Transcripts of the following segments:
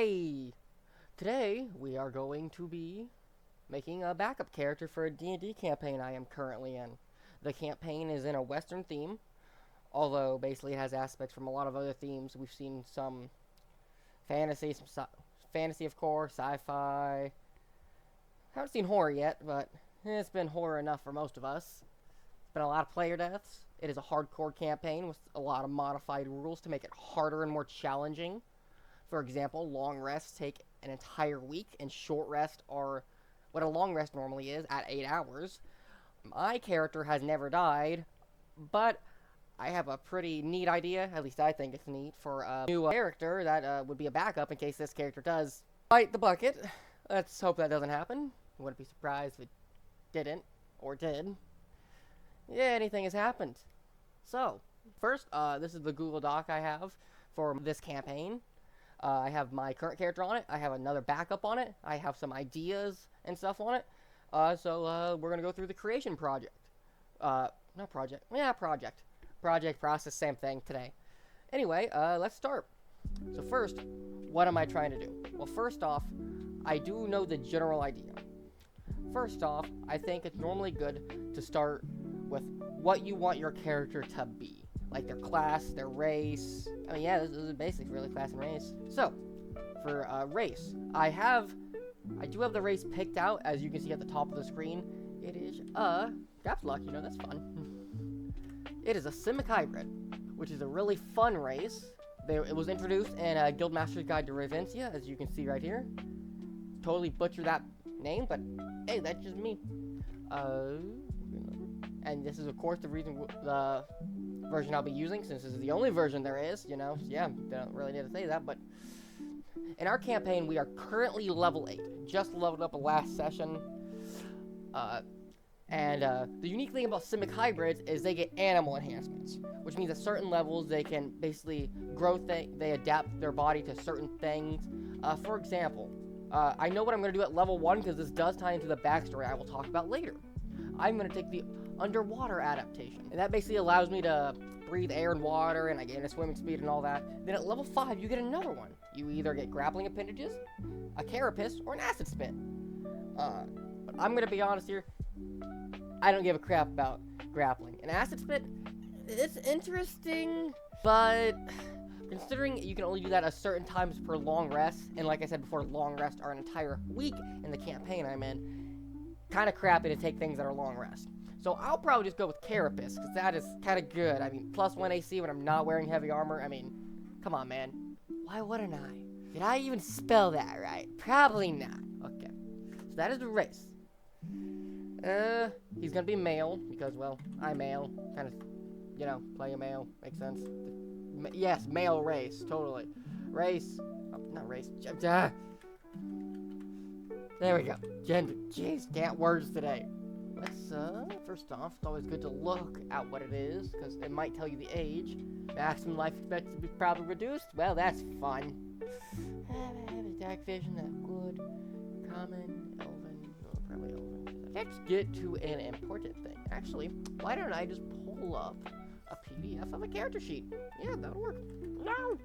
Hey! Today, we are going to be making a backup character for a D&D campaign I am currently in. The campaign is in a Western theme, although basically it has aspects from a lot of other themes. We've seen some fantasy, fantasy of course, sci-fi. Haven't seen horror yet, but it's been horror enough for most of us. It's been a lot of player deaths. It is a hardcore campaign with a lot of modified rules to make it harder and more challenging. For example, long rests take an entire week, and short rests are what a long rest normally is at 8 hours. My character has never died, but I have a pretty neat idea, at least I think it's neat, for a new character that would be a backup in case this character does bite the bucket. Let's hope that doesn't happen. I wouldn't be surprised if it didn't, or did. Yeah, anything has happened. So, first, this is the Google Doc I have for this campaign. I have my current character on it. I have another backup on it. I have some ideas and stuff on it. So we're going to go through the creation project. Not project. Yeah, project. Project, process, same thing today. Anyway, let's start. So first, what am I trying to do? Well, first off, I do know the general idea. First off, I think it's normally good to start with what you want your character to be. Like their class, their race. I mean, yeah, this is basically really class and race. So, for race, I do have the race picked out, as you can see at the top of the screen. It is caps lock, that's fun. It is a Simic Hybrid, which is a really fun race. It was introduced in Guildmaster's Guide to Ravencia, as you can see right here. Totally butchered that name, but hey, that's just me. And this is, of course, the version I'll be using, since this is the only version there is, yeah, don't really need to say that, but in our campaign, we are currently level 8, just leveled up last session, and the unique thing about Simic Hybrids is they get animal enhancements, which means at certain levels, they can basically grow they adapt their body to certain things. For example, I know what I'm going to do at level 1, because this does tie into the backstory I will talk about later. I'm going to take the underwater adaptation, and that basically allows me to breathe air and water, and I gain a swimming speed and all that. Then at level 5, you get another one. You either get grappling appendages, a carapace, or an acid spit. But I'm going to be honest here, I don't give a crap about grappling. An acid spit, it's interesting, but considering you can only do that a certain times per long rest, and like I said before, long rests are an entire week in the campaign I'm in, kind of crappy to take things that are long rest. So I'll probably just go with Carapace, because that is kind of good. I mean, plus 1 AC when I'm not wearing heavy armor. I mean, come on, man. Why wouldn't I? Did I even spell that right? Probably not. Okay. So that is the race. He's gonna be male, because, well, I'm male. Kind of, play a male. Makes sense. Yes, male race. Totally. Race. Oh, not race. There we go. Gender. Jeez, can't words today. Let's, first off, it's always good to look at what it is, because it might tell you the age. Maximum life expectancy is probably reduced. Well, that's fun. Dark vision, that's good. Common, elven, probably elven. Let's get to an important thing. Actually, why don't I just pull up a PDF of a character sheet? Yeah, that'll work. No!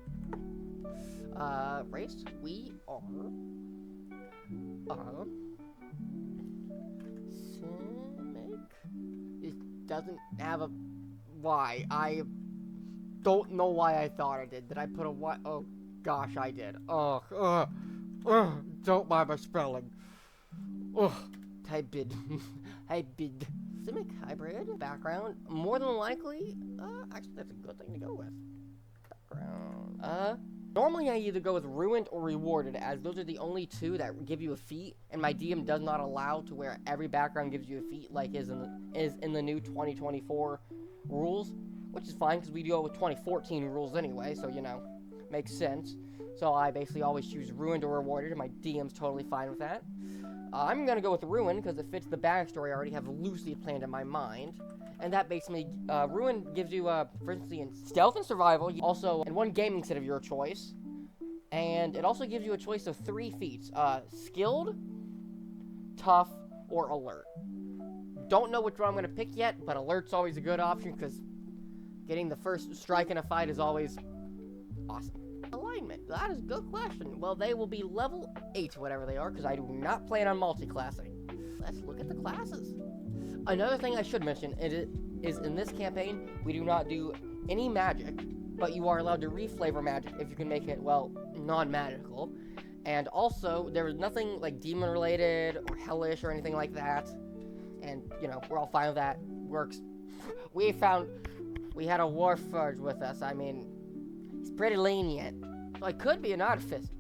Race, we are... It doesn't have a Y. I don't know why I thought I did. Did I put a Y? Oh, gosh, I did. Don't mind my spelling. Hybrid. Hybrid. Simic hybrid. Background. More than likely, actually, that's a good thing to go with. Background. Normally I either go with Ruined or Rewarded, as those are the only two that give you a feat, and my DM does not allow to where every background gives you a feat like is in the new 2024 rules, which is fine because we do it with 2014 rules anyway, so makes sense. So I basically always choose Ruined or Rewarded, and my DM's totally fine with that. I'm gonna go with Ruined because it fits the backstory I already have loosely planned in my mind. And that basically, Ruin gives you, for instance, in Stealth and Survival, also, and one gaming set of your choice. And it also gives you a choice of 3 feats, Skilled, Tough, or Alert. Don't know which one I'm going to pick yet, but Alert's always a good option, because getting the first strike in a fight is always awesome. I like refinement? That is a good question. Well, they will be level 8, whatever they are, because I do not plan on multi-classing. Let's look at the classes. Another thing I should mention is in this campaign, we do not do any magic, but you are allowed to reflavor magic if you can make it, well, non-magical. And also, there is nothing like demon-related or hellish or anything like that. And, you know, we're all fine with that. Works. We had a Warforged with us. I mean, he's pretty lenient. So I could be an artificer.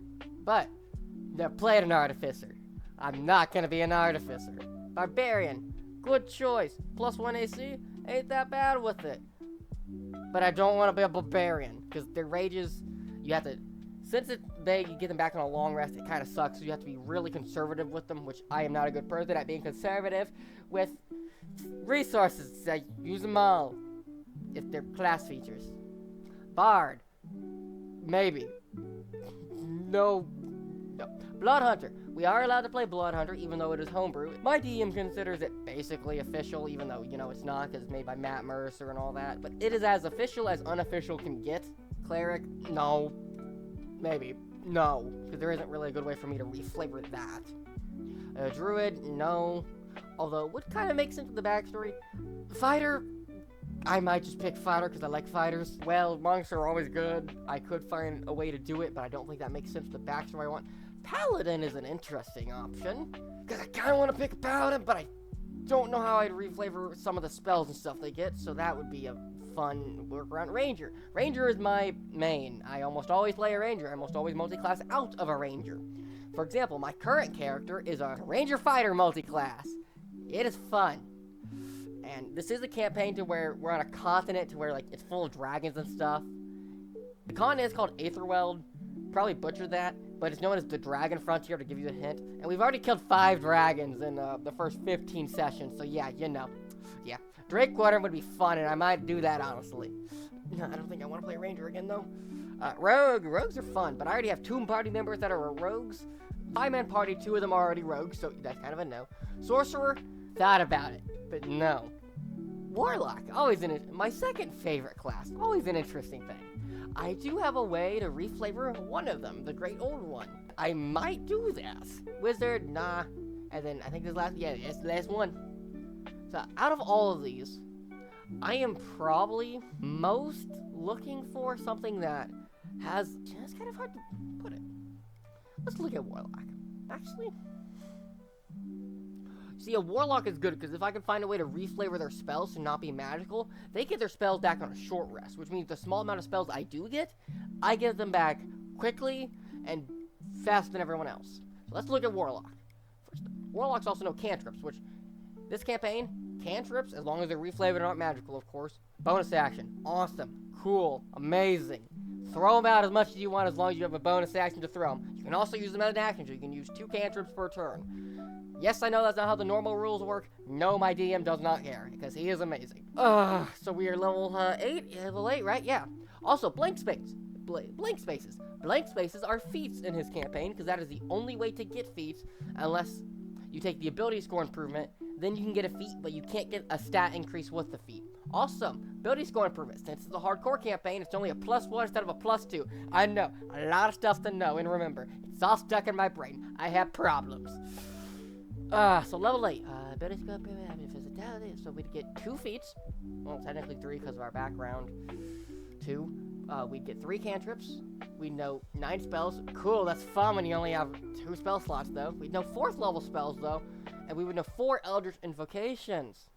But, never played an artificer. I'm not gonna be an artificer. Barbarian. Good choice. +1 AC. Ain't that bad with it. But I don't want to be a barbarian. Because their rages, you have to... Since you get them back on a long rest, it kind of sucks. So you have to be really conservative with them, which I am not a good person at being conservative with resources. I use them all if they're class features. Bard, maybe. No. Blood Hunter. We are allowed to play Blood Hunter, even though it is homebrew. My DM considers it basically official, even though, you know, it's not, because it's made by Matt Mercer and all that. But it is as official as unofficial can get. Cleric, no. Maybe. No, because there isn't really a good way for me to reflavor that. Druid, no. Although, it would kind of make sense with the backstory. Fighter, I might just pick Fighter because I like fighters. Well, monks are always good. I could find a way to do it, but I don't think that makes sense with the backstory I want. Paladin is an interesting option, because I kind of want to pick a Paladin, but I don't know how I'd reflavor some of the spells and stuff they get, so that would be a fun workaround. Ranger. Ranger is my main. I almost always play a Ranger. I almost always multi-class out of a Ranger. For example, my current character is a Ranger Fighter multi-class. It is fun. And this is a campaign to where we're on a continent to where, like, it's full of dragons and stuff. The continent is called Aetherweld. Probably butchered that, but it's known as the Dragon Frontier, to give you a hint. And we've already killed 5 dragons in the first 15 sessions, so yeah, you know. Yeah, Drakewater would be fun, and I might do that, honestly. No, I don't think I want to play Ranger again, though. Rogues are fun, but I already have 2 party members that are rogues. 5-man party, 2 of them are already rogues, so that's kind of a no. Sorcerer, thought about it, but no. Warlock, always my second favorite class, always an interesting thing. I do have a way to reflavor one of them, the Great Old One. I might do this. Wizard, nah. And then I think it's the last one. So out of all of these, I am probably most looking for something that has... It's kind of hard to put it. Let's look at Warlock. Actually... See, a Warlock is good, because if I can find a way to reflavor their spells to not be magical, they get their spells back on a short rest, which means the small amount of spells I do get, I get them back quickly and faster than everyone else. So let's look at Warlock. First, Warlocks also know cantrips, which, this campaign, cantrips, as long as they're reflavored and not magical, of course, bonus action, awesome, cool, amazing. Throw them out as much as you want as long as you have a bonus action to throw them. You can also use them as an action, so you can use 2 cantrips per turn. Yes, I know that's not how the normal rules work. No, my DM does not care, because he is amazing. So we are level 8? Level 8, right? Yeah. Also, blank spaces. Blank spaces are feats in his campaign, because that is the only way to get feats, unless you take the ability score improvement, then you can get a feat, but you can't get a stat increase with the feat. Also, ability score improvement. Since it's a hardcore campaign, it's only a +1 instead of a +2. I know, a lot of stuff to know, and remember, it's all stuck in my brain. I have problems. So level 8, ability score improvement, physicality, so we'd get 2 feats, well, technically 3 because of our background, 2, we'd get 3 cantrips, we'd know 9 spells, cool, that's fun when you only have 2 spell slots, though, we'd know 4th level spells, though, and we would know 4 Eldritch Invocations,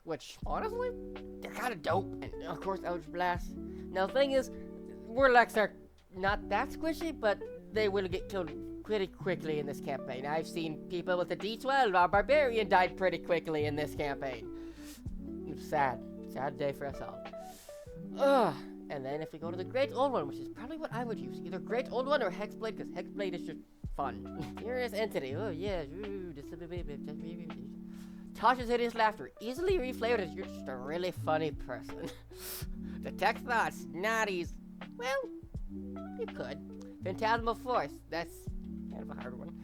which, honestly, they're kind of dope, and, of course, Eldritch Blast. Now, the thing is, Warlocks are not that squishy, but they will get killed pretty quickly in this campaign. I've seen people with a D12, our barbarian died pretty quickly in this campaign. It's sad day for us all. And then if we go to the Great Old One, which is probably what I would use, either Great Old One or Hexblade, because Hexblade is just fun. Furious Entity, oh yeah, Tasha's hideous laughter, easily reflavored as you're just a really funny person. Detect thoughts, naughties, well, you could. Phantasmal Force, that's kind of a hard one.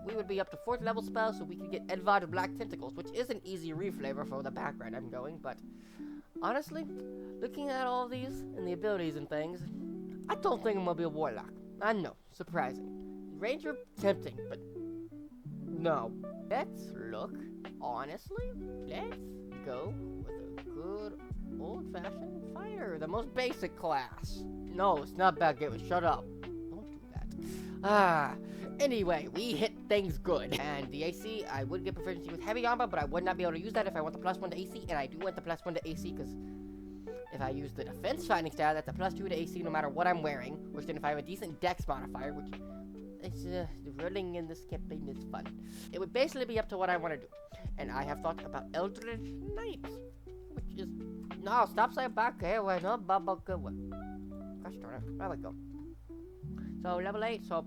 We would be up to 4th level spells, so we could get Edvard Black Tentacles, which is an easy reflavor for the background I'm going, but honestly, looking at all these and the abilities and things, I don't think I'm gonna be a warlock. I know, surprising. Ranger, tempting, but no. Let's look, honestly, let's go with a good old-fashioned fighter, the most basic class. No, it's not bad, Gateway, shut up. Don't do that. Anyway, we hit things good. And the AC, I would get proficiency with heavy armor, but I would not be able to use that if I want the +1 to AC, and I do want the +1 to AC, because if I use the defense fighting style, that's a +2 to AC no matter what I'm wearing, which then if I have a decent dex modifier, which is, rolling in this campaign is fun. It would basically be up to what I want to do. And I have thought about Eldritch Knight, which is, no, stop saying back here, we're not bubble good. Gosh darn it, there we go. So level 8, so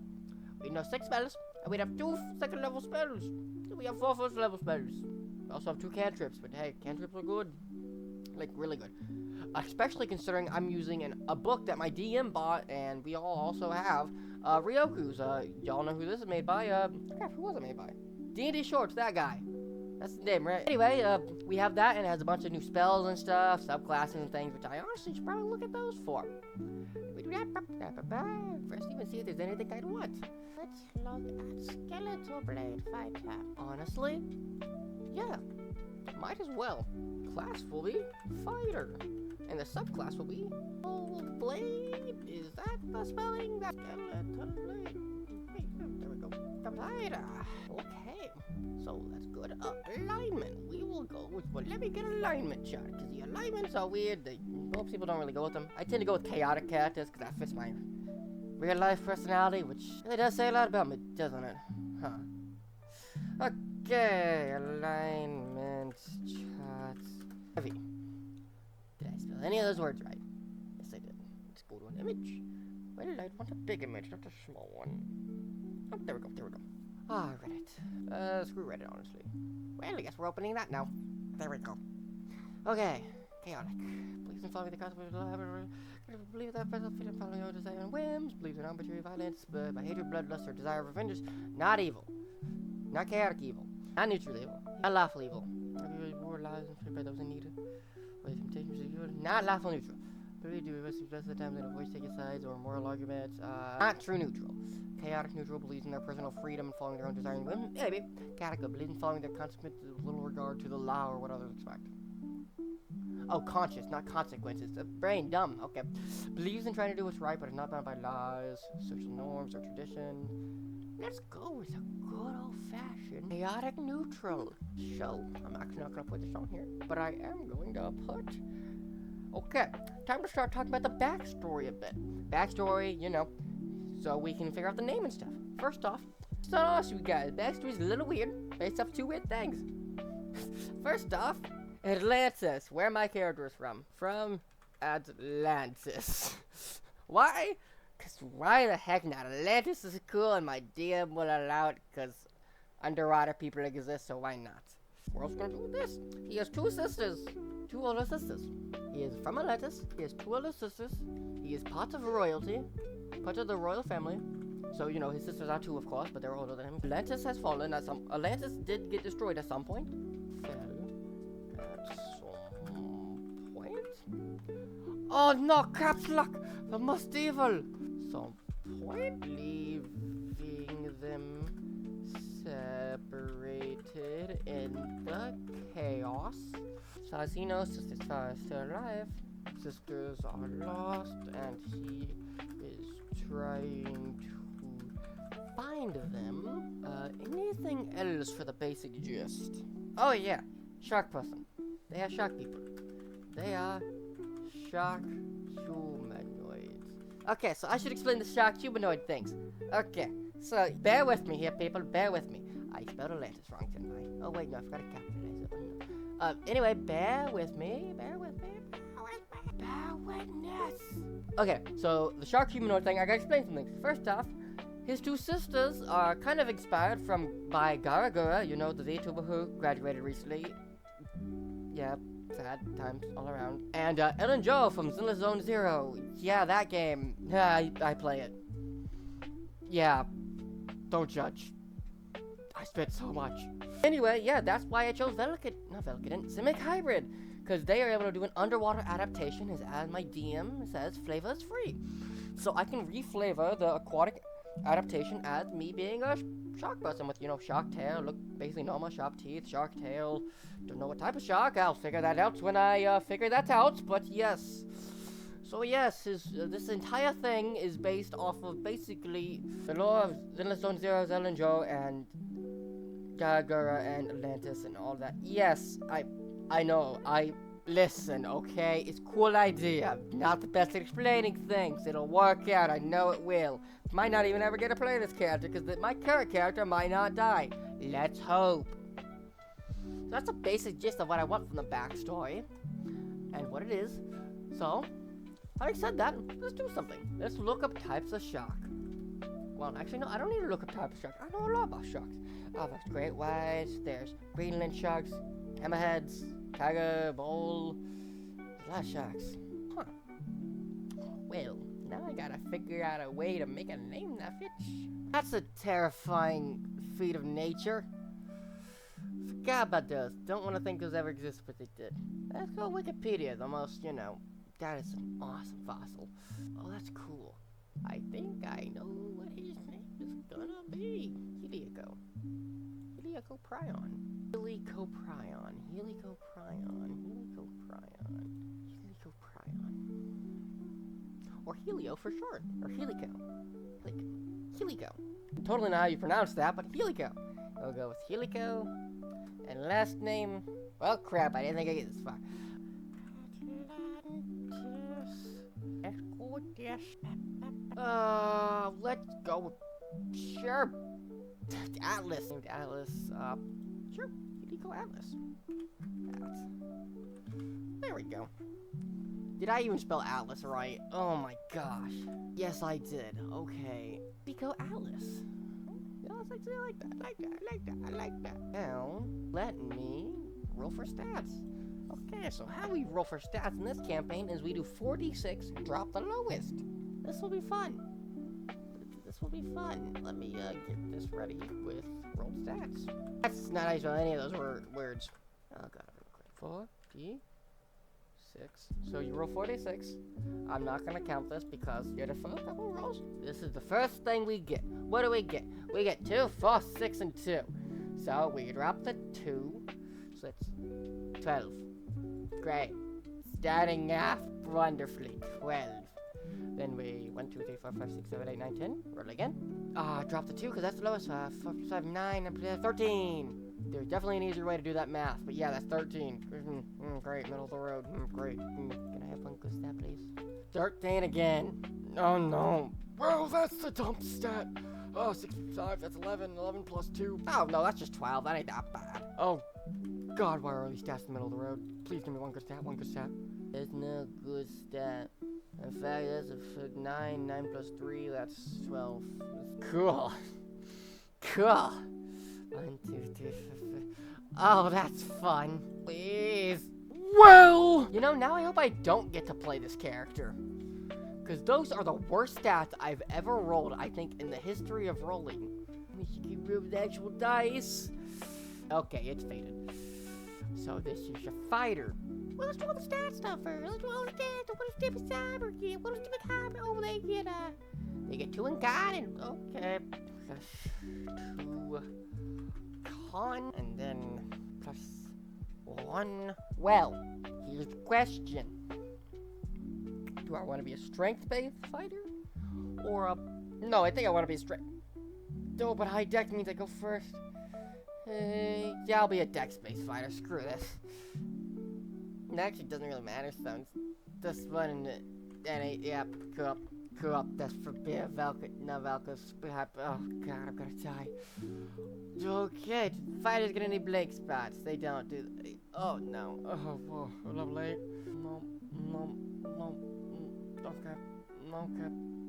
we know 6 spells, and we have 2 second level spells. So we have 4 first level spells. We also have 2 cantrips, but hey, cantrips are good. Like, really good. Especially considering I'm using a book that my DM bought, and we all also have Ryoku's. Y'all know who this is made by? Crap, who was it made by? D&D Shorts, that guy. That's the name, right? Anyway, we have that, and it has a bunch of new spells and stuff, subclasses and things, which I honestly should probably look at those for. We do that. First, even see if there's anything I'd want. Let's look at Skeletal Blade Fighter. Honestly, yeah, might as well. Class will be Fighter, and the subclass will be Blade. Is that the spelling? That Skeletal Blade. There we go. Fighter. Okay, so that's good. Alignment. We will go with, well, let me get alignment chart, because the alignments are weird. Most people don't really go with them. I tend to go with chaotic characters, because that fits my real life personality, which really does say a lot about me, doesn't it? Huh. Okay, alignment charts. Heavy. Did I spell any of those words right? Yes, I did. Let's go to an image. Well, I want a big image, not a small one. Oh, there we go. Ah, Reddit. Screw Reddit, honestly. Well, I guess we're opening that now. There we go. Okay, chaotic. Believes in following the concept of believe that feeling following your desire and whims. Believes in arbitrary violence, but by hatred, bloodlust, or desire of revenge. Not evil. Not chaotic evil. Not neutral evil. Not lawful evil. More lives and by those in need. Not lawful neutral. Really do rest of the time that avoids taking sides or moral arguments. Not true neutral. Chaotic neutral believes in their personal freedom and following their own desire and whim. Maybe. Chaotic believes in following their consequences with little regard to the law or what others expect. Oh, conscious, not consequences. The brain, dumb. Okay. Believes in trying to do what's right, but is not bound by laws, social norms, or tradition. Let's go with a good old-fashioned chaotic neutral show. I'm actually not going to put this on here, but I am going to put... Okay, time to start talking about the backstory a bit. Backstory, you know, so we can figure out the name and stuff. First off, it's not awesome, you guys. Backstory's a little weird, based off 2 weird things. First off, Atlantis, where my character is from. From Atlantis. Why? Because why the heck not? Atlantis is cool, and my DM will allow it, because underwater people exist, so why not? What else gonna do with this? He has 2 sisters. 2 older sisters. He is from Atlantis. He has 2 older sisters. He is part of royalty. Part of the royal family. So, you know, his sisters are 2, of course, but they're older than him. Atlantis has fallen at some... Atlantis did get destroyed at some point. Fell at some point? Oh, no! Caps lock! The most evil! Some point? Leaving them separated in the chaos. Sazino, sisters are still alive. Sisters are lost, and he is trying to find them. Anything else for the basic gist? Oh yeah, shark person. They are shark people. They are shark humanoids. Okay, so I should explain the shark humanoid things. Okay, so bear with me here, people. Bear with me. I spelled Atlantis wrong, didn't I? Oh wait, no, I forgot to capitalize it. Anyway, bear with me. Bear witness. Okay, so the shark humanoid thing, I gotta explain some things. First off, his 2 sisters are kind of inspired by Garagura, you know, the VTuber who graduated recently. Yeah, sad times all around. And Ellen Joe from Zinless Zone Zero. Yeah, that game. I play it. Yeah, don't judge. I spent so much. Anyway, yeah, that's why I chose Simic Hybrid. Because they are able to do an underwater adaptation, as my DM says, flavor is free. So I can reflavor the aquatic adaptation as me being a shark person with, shark tail, look basically normal, sharp teeth, shark tail. Don't know what type of shark. I'll figure that out when I figure that out. But yes. So yes, this entire thing is based off of basically the lore of Zinless Zone Zero, Zelen Joe, and Gagara and Atlantis and all that. Yes, I know. Listen, okay? It's a cool idea. Not the best at explaining things. It'll work out. I know it will. Might not even ever get to play this character because my current character might not die. Let's hope. So that's a basic gist of what I want from the backstory and what it is. So, having said that, let's do something. Let's look up types of shark. Well, actually, no, I don't need to look up types of sharks. I know a lot about sharks. Oh, there's great whites, there's Greenland sharks, hammerheads, tiger, bull. There's a lot of sharks. Huh. Well, now I gotta figure out a way to make a name that fits. That's a terrifying feat of nature. Forgot about those. Don't want to think those ever existed, but they did. Let's go Wikipedia, the most, that is an awesome fossil. Oh, that's cool. I think I know what his name is gonna be. Helico. Helicoprion. Helicoprion. Helicoprion. Helicoprion. Helicoprion. Or Helio for short. Or Helico. Helico. Totally not how you pronounce that, but Helico. I'll go with Helico. And last name. Well, crap, I didn't think I'd get this far. Let's go with, sure, Atlas. Named Atlas, sure, Helico Atlas. There we go. Did I even spell Atlas right? Oh my gosh. Yes, I did. Okay. Helico Atlas. Yeah, I like that. I like that. Now, let me roll for stats. Okay, so how we roll for stats in this campaign is we do 4d6 and drop the lowest. This will be fun. Let me get this ready with rolled stats. That's not how you spell any of those words. Oh god, 4d6. So you roll 4d6. I'm not gonna count this because you're the first couple rolls. This is the first thing we get. What do we get? We get 2, 4, 6, and 2. So we drop the 2. So it's 12. Great. Starting off wonderfully. 12. Then we 1, 2, 3, 4, 5, 6, 7, 8, 9, 10. Roll again. Drop the 2 because that's the lowest. 4, 5, 9, 13. There's definitely an easier way to do that math, but yeah, that's 13. Great, middle of the road. Great. Can I have one good stat, please? 13 again. Oh no. Well, that's the dump stat. Oh, 6, 5, that's 11. 11 plus 2. Oh no, that's just 12. That ain't that bad. Oh god, why are all these stats in the middle of the road? Please give me one good stat. There's no good stat. In fact, that's a 9. 9 plus 3, that's 12. Cool. 1, 2, 3, 4, 5. Oh, that's fun. Please. Well, now I hope I don't get to play this character. Because those are the worst stats I've ever rolled, I think, in the history of rolling. We should get rid of the actual dice. Okay, it's faded. So this is your fighter. Well, let's do all the stat stuff first. Let's do all the stats. What does Stupid Cyber get? What does Stupid Cyber? Oh, they get 2 in con and okay. Plus 2 con and then plus 1. Well, here's the question. Do I want to be a strength-based fighter? Or a... No, I think I want to be a strength... No, but high dex means I go first. Yeah, I'll be a dex-based fighter. Screw this. It actually doesn't really matter, so this one and then yeah, cool. That's for beer, Valka, no Valka's. Oh god, I'm gonna die. Okay, fighters gonna need blank spots. They don't do. Oh no. Oh, whoa, level 8. No. Okay.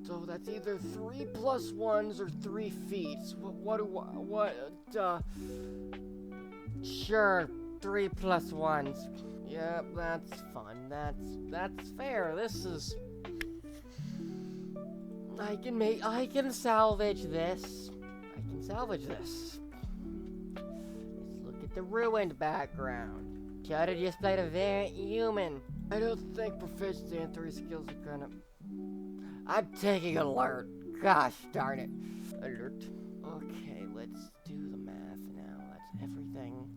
So that's either 3 plus 1s or 3 feats. Sure, 3 plus 1s. Yep, that's fun. That's fair. This is... I can salvage this. Let's look at the ruined background. Charter just played a variant human. I don't think proficiency in 3 skills are gonna... I'm taking alert. Gosh darn it. Alert. Okay, let's do the math now. That's everything.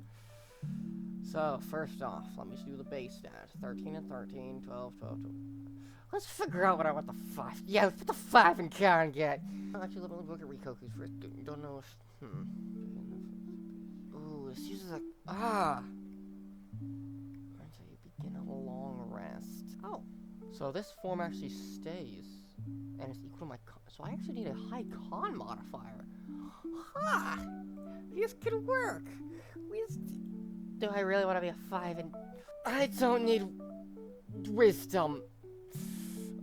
So, first off, let me just do the base stats. 13 and 13, 12, 12, 12. Let's figure out what I want the 5. Yeah, let's put the 5 in con get. Actually, let me look at Rikoku's first. Don't know if... Ooh, this uses a... Until you begin a long rest. Oh. So this form actually stays. And it's equal to my con. So I actually need a high con modifier. Ha! This could work. Do I really want to be a 5 and... I don't need wisdom.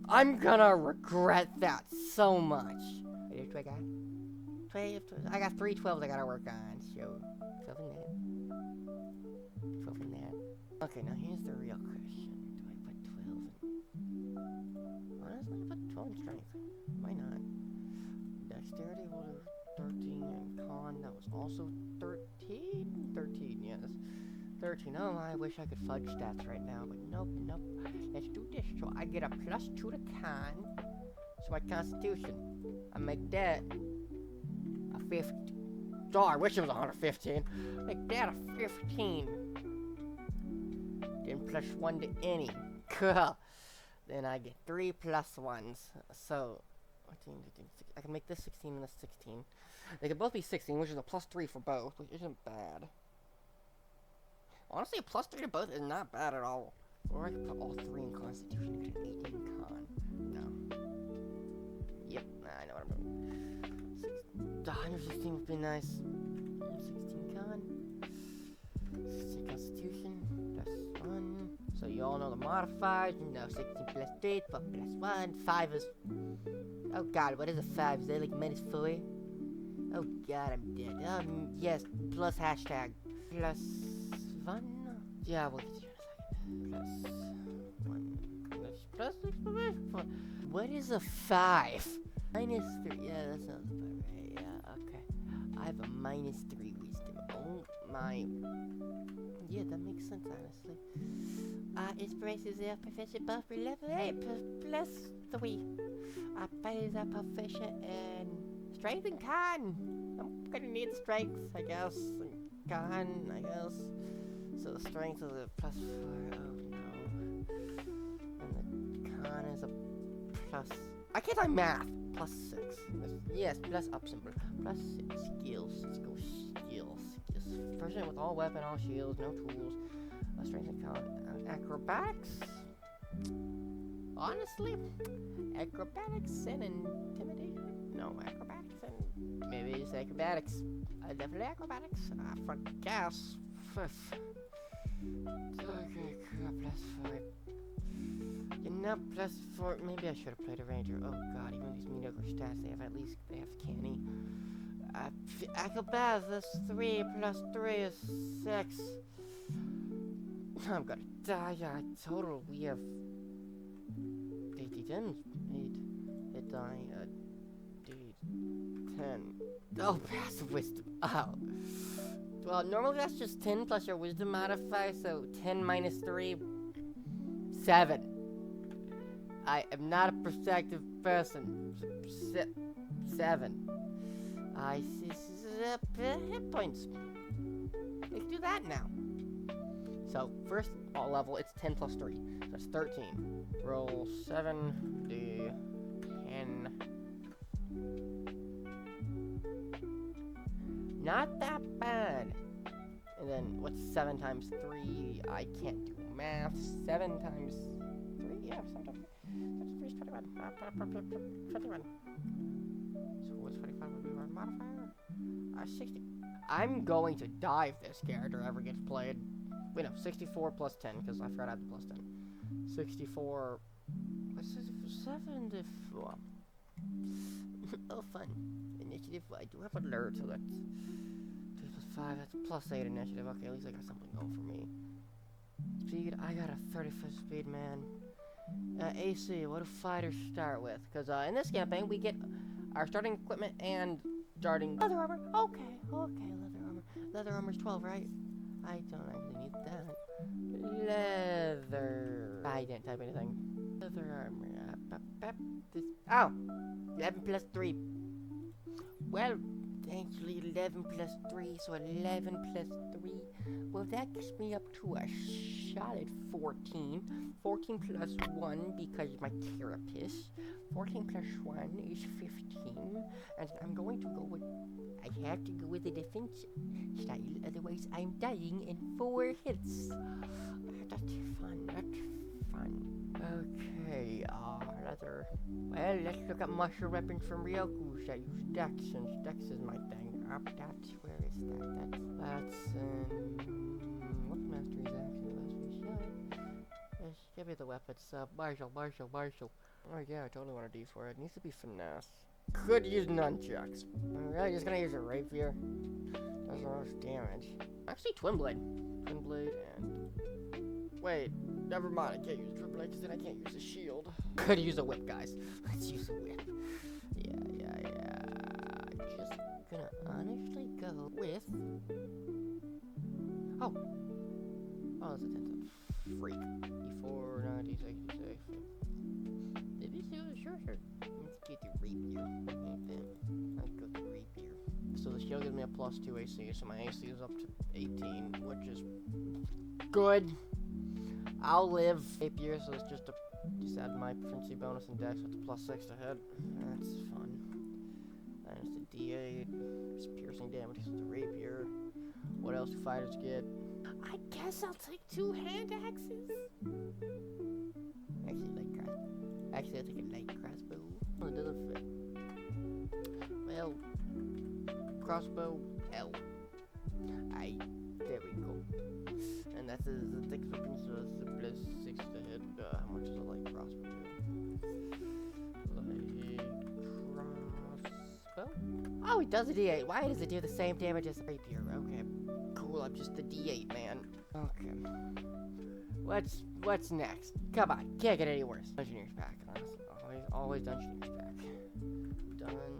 I'm gonna regret that so much. What do I got? 12, I got 3 12s I gotta work on. So, 12 in that. 12 in that. Okay, now here's the real question. Do I put 12 in... Honestly, I put 12 in strength. Why not? Dexterity will do 13 and con, that was also 13? 13, yes. 13. Oh, I wish I could fudge stats right now, but nope, nope. Let's do this. So I get a +2 to con. So my constitution. I make that a 50. Oh, I wish it was 115. Make that a 15. Then +1 to any. Cool. Then I get 3 +1s. So, 14, 15, 16. I can make this 16 and this 16. They could both be 16, which is a +3 for both, which isn't bad. Honestly, a +3 to both is not bad at all. Or I could put all 3 in Constitution and get an 8 in Con. No. Yep, I know what I'm doing. 116 would be nice. 16 Con. 16 Constitution. +1. So you all know the modifiers. You know 16 + 3, 4 + 1. 5 is... Oh god, what is a 5? Is that like -4? Oh god, I'm dead. Yes, plus hashtag. +1? Yeah, we'll get to you in a second. +1. What is a 5? -3. Yeah, that sounds about right. Yeah, okay. I have a -3 wisdom. Oh my. Yeah, that makes sense, honestly. Inspiration is proficient buff for level 8 +3. Abilities are proficient in strength and con. I'm gonna need strength, I guess. And con, I guess. So the strength is a +4. Oh no. And the con is a plus. I can't do math. +6. Yes, plus ups and +6 skills. Let's go skills. Proficient with all weapon, all shields, no tools. Strength and con. Acrobatics. Honestly, acrobatics and intimidation. No, acrobatics and maybe it's acrobatics. Definitely acrobatics. For gas. Okay, +4. You're not +4. Maybe I should have played a ranger. Oh god, even these mediocre stats, they have canny. Acrobatics, that's 3 +3 is 6. I'm gonna die. Yeah, total we have 10 hit die, 10. Oh, passive wisdom. Oh. Well, normally that's just 10 plus your wisdom modifier, so 10 - 3, 7. I am not a perceptive person. 7. I see hit points. We can do that now. So, first level, it's 10 + 3. So that's 13. Roll 7d10. Not that bad. And then, what's 7 times 3? I can't do math. 7 times 3? Yeah, 7 times 3 is 21. 21. So, what's 25 would be our modifier? 60. I'm going to die if this character ever gets played. Wait, no, 64 + 10, because I forgot I had the +10. 64. What's 74? Oh, fun. Initiative, I do have alert, so that's 2 + 5, that's +8 initiative. Okay, at least I got something going for me. Speed, I got a 35 speed, man. AC, what do fighters start with? Because in this campaign, we get our starting equipment and starting leather armor. Okay, leather armor. Leather armor's 12, right? I don't actually need that. Leather. I didn't type anything. Leather armor. This, oh, 11 plus 3. Well, actually 11 plus 3, so 11 plus 3. Well, that gets me up to a solid 14. 14 plus 1 because my therapist. 14 plus 1 is 15. And I'm going to go with... I have to go with the defense style, otherwise I'm dying in 4 hits. That's fun, that's fun. Okay, well, let's look at martial weapons from Ryoku's. I use Dex, since Dex is my thing. Where is that? That's what mastery is actually last we should. Yes, give me the weapons. Martial. Oh yeah, I totally want a D for it. It needs to be finesse. Could use nunchucks. I'm really just gonna use a rapier. Does the most damage. Actually, twin blade and... Wait, never mind. I can't use twin blade because then I can't use a shield. Could use a whip, guys. Let's use a whip. Yeah. Just gonna honestly go with... Oh, that's a 10. Freak. D4, 96, D6. Sure. Let's get the rapier. Let's go the rapier. So the shield gives me a plus 2 AC, so my AC is up to 18, which is good. I'll live. Rapier, so it's just add my proficiency bonus and dex with the plus 6 to hit. That's fun. And it's the D8. It's piercing damage with the rapier. What else do fighters get? I guess I'll take 2 hand axes. Actually, I'll take a light crossbow. Oh, it doesn't fit. Well, crossbow L. There we go. And that's a thick weapon, so it's a plus 6 to hit. How much is a light crossbow? Light crossbow? Oh, it does a D8. Why does it do the same damage as the rapier? Okay, cool. I'm just the D8 man. Okay. What's next? Come on, can't get any worse. Dungeoneer's pack, honestly. Always Dungeoneer's pack. Dungeoneer's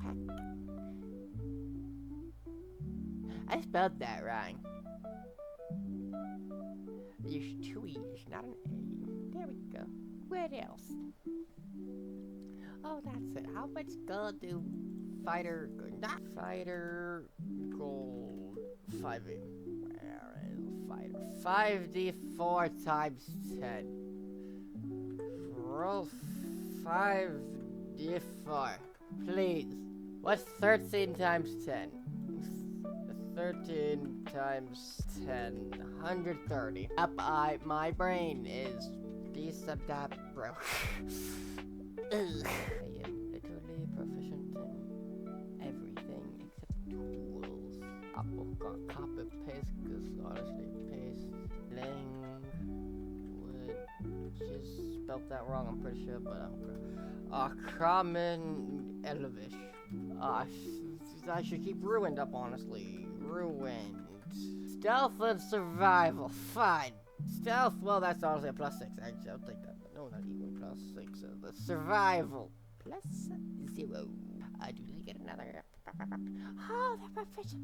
pack. I spelled that wrong. There's 2 E's, not an A. There we go. What else? Oh, that's it. How much gold do fighter gold 5A? 5d4 times 10. Roll 5d4. Please. What's 13 times 10? 13 times 10. 130. My brain is broke. I am literally proficient in everything except tools. Apple got copy paste, because honestly, language just spelled that wrong, I'm pretty sure, but common Elvish. I should keep ruined up, honestly. Ruined. Stealth and survival. Fine. Stealth, well, that's honestly a plus 6. Actually, I'll take that. But no, not even plus 6. The survival. Plus 0. Do they get another? Oh, that proficient.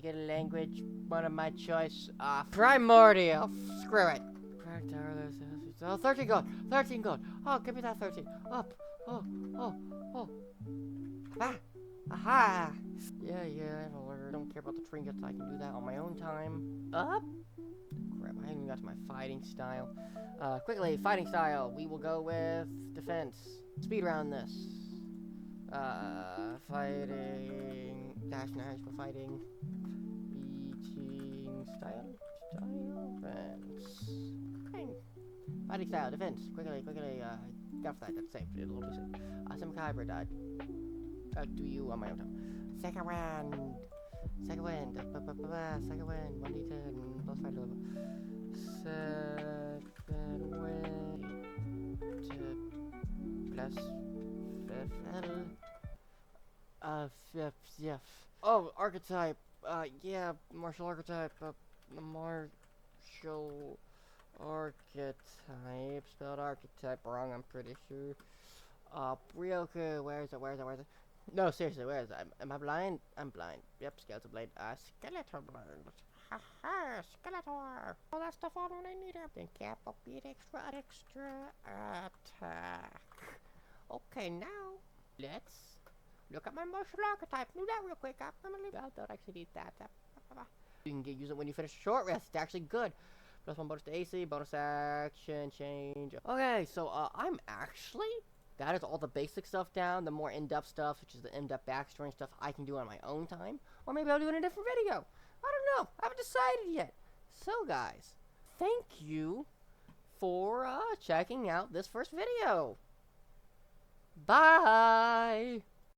Get a language, one of my choice. Primordial. Screw it. Oh, 13 gold. 13 gold. Oh, give me that 13. Up. Oh. Aha. Yeah, I don't care about the trinkets. I can do that on my own time. Up. Crap, I haven't even got to my fighting style. Quickly, fighting style. We will go with defense. Speed round this. Fighting. Dash for fighting. Style, defense. Okay. Fighting style, defense. Quickly, go for that, that's safe. It'll be safe. Some hybrid, do you on my own time. Second wind. 1d10, plus 5 level. Second wind. Plus 5 yeah. Oh, archetype. Yeah, martial archetype, martial Archetype, spelled archetype wrong, I'm pretty sure. Ryoku, where is it? No, seriously, where is it? Am I blind? I'm blind. Yep, skeletal blade. Skeletal blade. Haha, Skeletor. All that stuff on when I need it. Then cap up, beat extra attack. Okay, now, let's look at my martial archetype. Do that real quick. I'm gonna leave out. Don't actually need that. You can use it when you finish a short rest. It's actually good. Plus 1 bonus to AC, bonus action, change. Okay, so I'm actually, that is all the basic stuff down. The more in-depth stuff, which is the in-depth backstory and stuff, I can do on my own time. Or maybe I'll do it in a different video. I don't know. I haven't decided yet. So guys, thank you for checking out this first video. Bye!